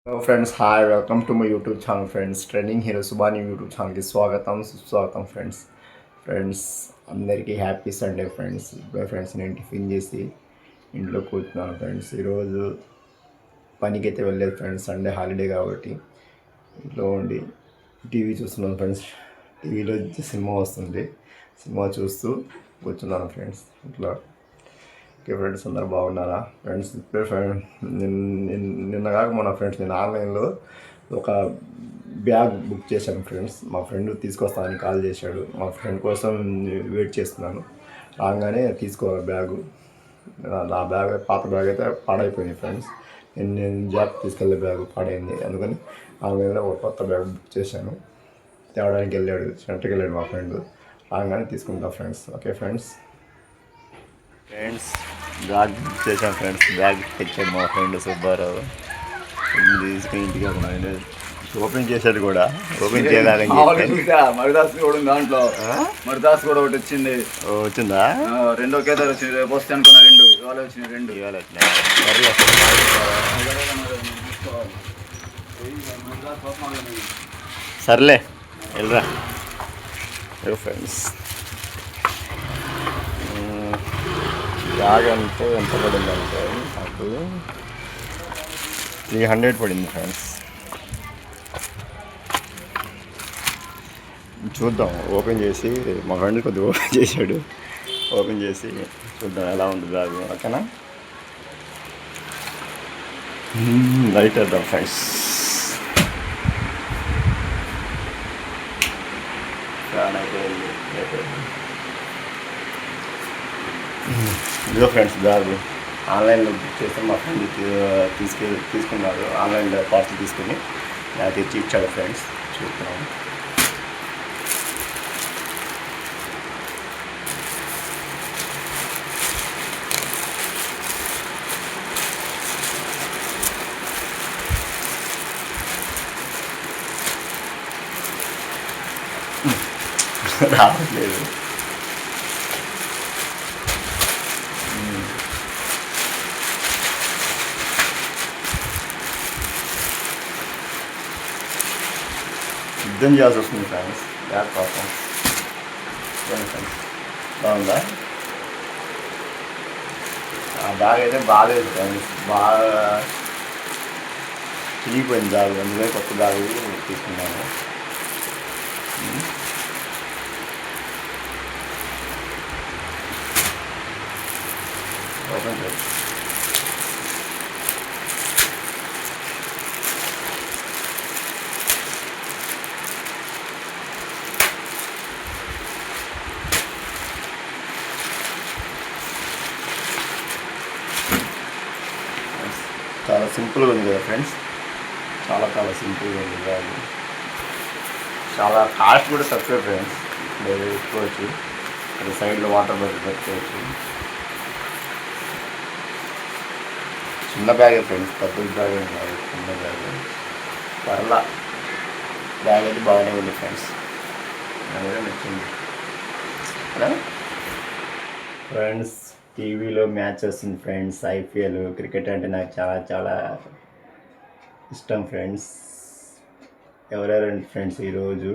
Hello friends, hi, welcome to my YouTube channel friends. Trending Hero Subhani YouTube channel ki స్వాగతం friends. అందరికీ happy Sunday friends. ఇప్పుడే friends నేను tiffin చేసి ఇంట్లో కూర్చున్నాను ఫ్రెండ్స్. ఈరోజు పనికి అయితే వెళ్ళలేదు ఫ్రెండ్స్, సండే హాలిడే కాబట్టి ఇంట్లో ఉండి టీవీ చూస్తున్నాను ఫ్రెండ్స్. టీవీలో సినిమా వస్తుంది, సినిమా చూస్తూ కూర్చున్నాను ఫ్రెండ్స్ ఇంట్లో. ఓకే ఫ్రెండ్స్, అందరు బాగున్నారా ఫ్రెండ్స్? ఇప్పుడే నిన్న కాక మన ఫ్రెండ్స్ నేను ఆన్లైన్లో ఒక బ్యాగ్ బుక్ చేశాను ఫ్రెండ్స్. మా ఫ్రెండ్ తీసుకొస్తానని కాల్ చేశాడు. మా ఫ్రెండ్ కోసం వెయిట్ చేస్తున్నాను. రాగానే తీసుకోవాలి బ్యాగు. నా బ్యాగ్ పాత బ్యాగ్ అయితే పాడైపోయింది ఫ్రెండ్స్. నేను జాబ్ తీసుకెళ్ళే బ్యాగ్ పాడైంది, అందుకని ఆన్లైన్లో ఒక కొత్త బ్యాగ్ బుక్ చేశాను. తేవడానికి వెళ్ళాడు, సెంటర్కి వెళ్ళాడు మా ఫ్రెండ్. రాగానే తీసుకుంటా friends. Okay friends. Bag book చేసాం ఫ్రెండ్స్. బ్యాగ్ తెచ్చాడు మా ఫ్రెండ్ సుబ్బారావు. తీసుకుని ఇంటికి ఓపెన్ చేశాడు కూడా. ఓపెన్ చేయాలని మరిదాస్ కూడా ఉంది దాంట్లో. మరిదాస్ కూడా ఒకటి వచ్చింది. వచ్చిందా? రెండో కేదార్ వచ్చింది. రేపు వస్తే అనుకున్నా రెండు, ఇవాళ వచ్చినాయి రెండు. ఇవాళ సర్లే వెళ్ళరా ఫ్రెండ్స్. బ్యాగ్ అంటే ఎంత పడిందంటే నాకు 300 పడింది ఫ్రెండ్స్. చూద్దాం, ఓపెన్ చేసి మా ఫ్రెండ్ కొద్దిగా ఓపెన్ చేశాడు. ఓపెన్ చేసి చూద్దాం ఎలా ఉంది బ్యాగ్. ఓకేనా? లైట్ వేద్దాం ఫ్రెండ్స్. ఇదిగో ఫ్రెండ్స్ బ్యాగ్ ఆన్లైన్లో బుక్ చేస్తే మా ఫ్రెండ్ తీసుకున్నారు. ఆన్లైన్లో పార్సల్ తీసుకుని నాకు తెచ్చి ఇచ్చాడు ఫ్రెండ్స్. చూస్తున్నాను. రావట్లేదు. యుద్ధం చేయాల్సి వస్తుంది ఫ్రెండ్స్ బ్యాగ్ కోసం. ఫ్రెండ్స్ బాగుందా? ఆ బ్యాగ్ అయితే బాగాలేదు ఫ్రెండ్స్, బాగా చిరిగిపోయింది బ్యాగ్. అందుకని కొత్త బ్యాగ్ తీసుకున్నాను. ఓపెన్ చేసి చాలా సింపుల్గా ఉంది కదా ఫ్రెండ్స్. చాలా సింపుల్గా ఉంది బ్యాగ్. చాలా కాస్ట్ కూడా తక్కువ ఫ్రెండ్స్. పెట్టుకోవచ్చు, అది సైడ్లో వాటర్ బాటిల్ పెట్టుకోవచ్చు. చిన్న బ్యాగే ఫ్రెండ్స్, పెద్ద బ్యాగ్ కాదు, చిన్న బ్యాగ్. పర్లా బ్యాగ్ అయితే బాగానే ఉంది ఫ్రెండ్స్, నాకు నచ్చింది ఫ్రెండ్స్. టీవీలో మ్యాచ్ వస్తుంది ఫ్రెండ్స్, ఐపీఎల్ క్రికెట్ అంటే నాకు చాలా ఇష్టం ఫ్రెండ్స్. ఎవరెవరండి ఫ్రెండ్స్? ఈరోజు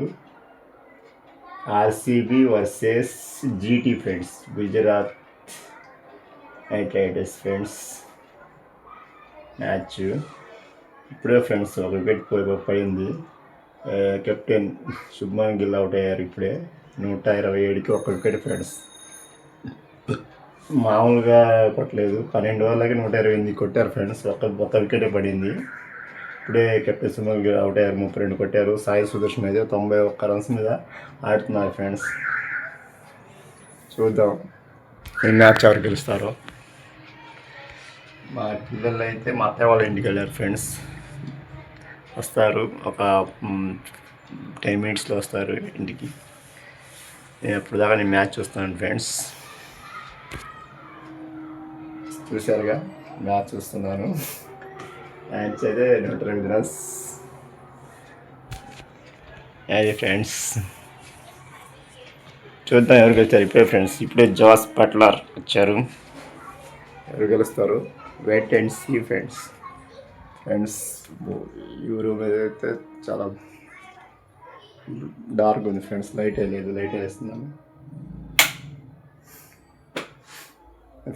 RCB versus GT friends, Gujarat night riders friends match. ఇప్పుడే ఫ్రెండ్స్ ఒక వికెట్ పడింది. కెప్టెన్ శుభ్మన్ గిల్ అవుట్ అయ్యారు ఇప్పుడే. 127కి ఒక వికెట్ ఫ్రెండ్స్. మామూలుగా కొట్టలేదు, 12 ఓవర్లకి 128 కొట్టారు ఫ్రెండ్స్. ఒక్క వికెటే పడింది. ఇప్పుడే కెప్టెన్ శుభ్మన్ గిల్ అవుట్ అయ్యారు, 32 కొట్టారు. సాయి సుదర్శన్ అయితే 91 రన్స్ మీద ఆడుతున్నారు ఫ్రెండ్స్. చూద్దాం ఈ మ్యాచ్ ఎవరు గెలుస్తారో. మా పిల్లలు అయితే మా అత్తయ్య వాళ్ళ ఇంటికి వెళ్ళారు ఫ్రెండ్స్. వస్తారు ఒక 10 మినిట్స్లో వస్తారు ఇంటికి. నేను అప్పుడు దాకా నేను మ్యాచ్ చూస్తాను ఫ్రెండ్స్. చూశారుగా, మ్యాచ్ చూస్తున్నాను. మ్యాచ్ అయితే 108 రన్స్. అది ఫ్రెండ్స్, చూద్దాం ఎవరు గెలుస్తారు. ఇప్పుడే ఫ్రెండ్స్, ఇప్పుడే జాస్ బట్లర్ వచ్చారు. ఎవరు గెలుస్తారు? Wait and see friends. ఈ రూమ్ ఏదైతే చాలా డార్క్ ఉంది ఫ్రెండ్స్. లైట్ లేదు, లైట్ వేస్తున్నాను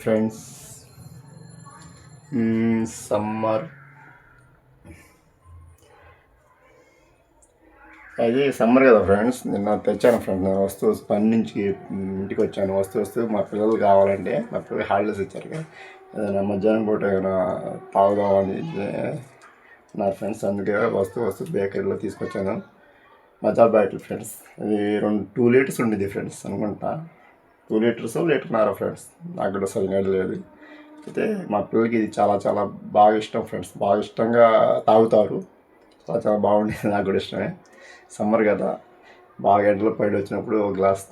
ఫ్రెండ్స్. సమ్మర్ అది సమ్మర్ కదా ఫ్రెండ్స్. నిన్న తెచ్చాను ఫ్రెండ్స్. నేను పని నుంచి ఇంటికి వచ్చాను. వస్తూ మా పిల్లలు కావాలంటే మా పిల్లలు హాలిడేస్ ఇచ్చారు కదా, ఏదైనా మధ్యాహ్నం పూట ఏమైనా తాగుదామని నా ఫ్రెండ్స్. అందుకే వస్తూ బేకరీలో తీసుకొచ్చాను మజా బ్యాటిల్ ఫ్రెండ్స్. అది 2 లీటర్స్ ఉండేది ఫ్రెండ్స్ అనుకుంటా. 2 లీటర్స్ లీటర్న్నర ఫ్రెండ్స్. నాకు కూడా సరిగ్గా లేదు. అయితే మా పిల్లలకి ఇది చాలా చాలా బాగా ఇష్టం ఫ్రెండ్స్. బాగా ఇష్టంగా తాగుతారు. చాలా చాలా బాగుండేది. నాకు కూడా ఇష్టమే. సమ్మర్ కదా, బాగా ఎండలో పడి వచ్చినప్పుడు ఒక గ్లాస్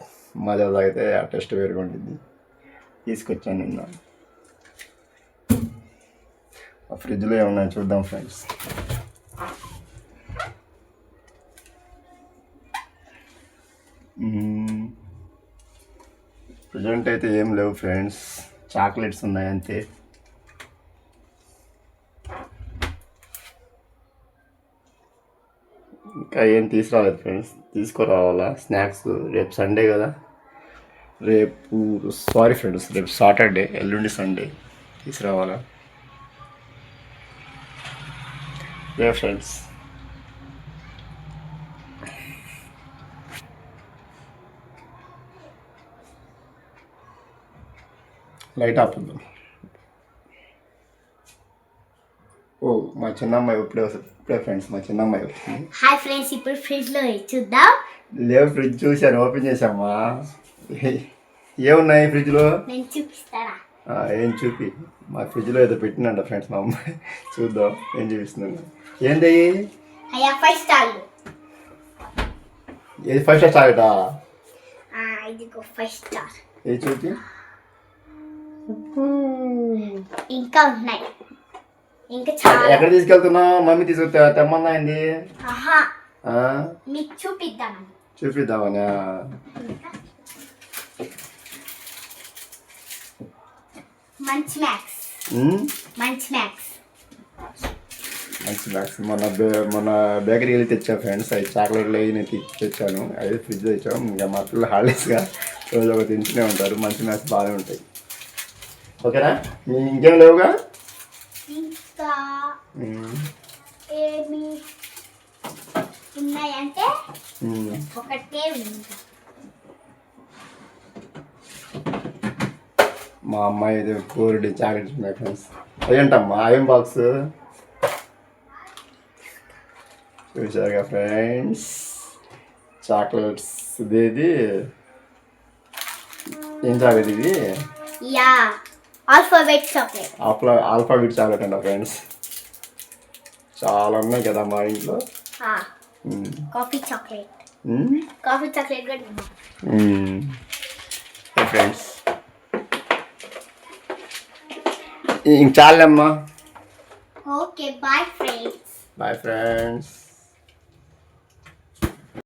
మజా తాగితే ఆ టెస్ట్ వేరుగా ఉంటుంది. తీసుకొచ్చాను నిన్న. ఆ ఫ్రిడ్జ్లో ఏమన్నా చూద్దాం ఫ్రెండ్స్. ప్రజెంట్ అయితే ఏం లేవు ఫ్రెండ్స్. చాక్లెట్స్ ఉన్నాయి అంతే. ఇంకా ఏం తీసుకురాలేదు ఫ్రెండ్స్. తీసుకురావాలా స్నాక్స్. రేపు సండే కదా, రేపు సారీ ఫ్రెండ్స్, రేపు సాటర్డే, ఎల్లుండి సండే. తీసుకురావాలా ఫ్రెండ్స్. లైట్ ఆపుద్దాం. ఓ మా చిన్నమ్మాయి ఇప్పుడే ఫ్రెండ్స్. మా చిన్నమ్మాయి వచ్చింది. హాయ్ ఫ్రెండ్స్, ఇప్పుడు ఫ్రిడ్జ్ లో చూద్దాం. లేవు ఫ్రిడ్జ్ చూశాను, ఓపెన్ చేసామా. ఏమున్నాయి ఫ్రిడ్జ్లో? నేను చూపిస్తారా? ఏం చూపి. మా ఫ్రిడ్జ్లో ఏదో పెట్టినంట ఫ్రెండ్స్ మా అమ్మాయి. చూద్దాం ఏం చూపిస్తున్నాను. ఏంది అయ్యా 5 స్టార్లు. ఏది 5 స్టార్ చాక్లెటా? ఇదిగో 5 స్టార్. ఏది చూపి. ఇంకా ఉన్నాయి, ఇంకా చాలా. ఎక్కడ తీసుకెళ్తున్నావు? మమ్మీ తెమ్మన్నా ఏంది? ఆహా, మీకు చూపిద్దామని. చూపిద్దామనా? మంచి మ్యాక్స్. మంచి మ్యాక్స్. మంచి మ్యాక్స్. మొన్న బేకరీ వెళ్ళి తెచ్చా ఫ్రెండ్స్. అవి చాక్లెట్లు అవి నేను తెచ్చాను. అదే ఫ్రిడ్జ్ తెచ్చాం. ఇంకా మా పిల్లలు హాలిడేస్గా రోజు ఒక తింటూనే ఉంటారు. మంచి మ్యాక్స్ బాగానే ఉంటాయి. ఓకేనా? ఇంకేం లేవుగా? ఇంకా ఏమి ఉన్నాయంటే ఒకటే ఉంది. మా అమ్మాయి అయితే 4 చాక్లెట్స్ ఉన్నాయి ఫ్రెండ్స్. అదేంటమ్మా ఏం బాక్స్ చూసారుగా ఫ్రెండ్స్. చాక్లెట్స్. ఇదేది ఏం చాక్లెట్ ఇది? Yeah, alphabet chocolate. Alphabet chocolate అంట ఫ్రెండ్స్. చాలా ఉన్నాయి కదా మా ఇంట్లో. Coffee chocolate. కాఫీ చాక్లెట్ కూడా ఫ్రెండ్స్. ఇంక చాలమ్మా. Okay, bye friends. Bye friends.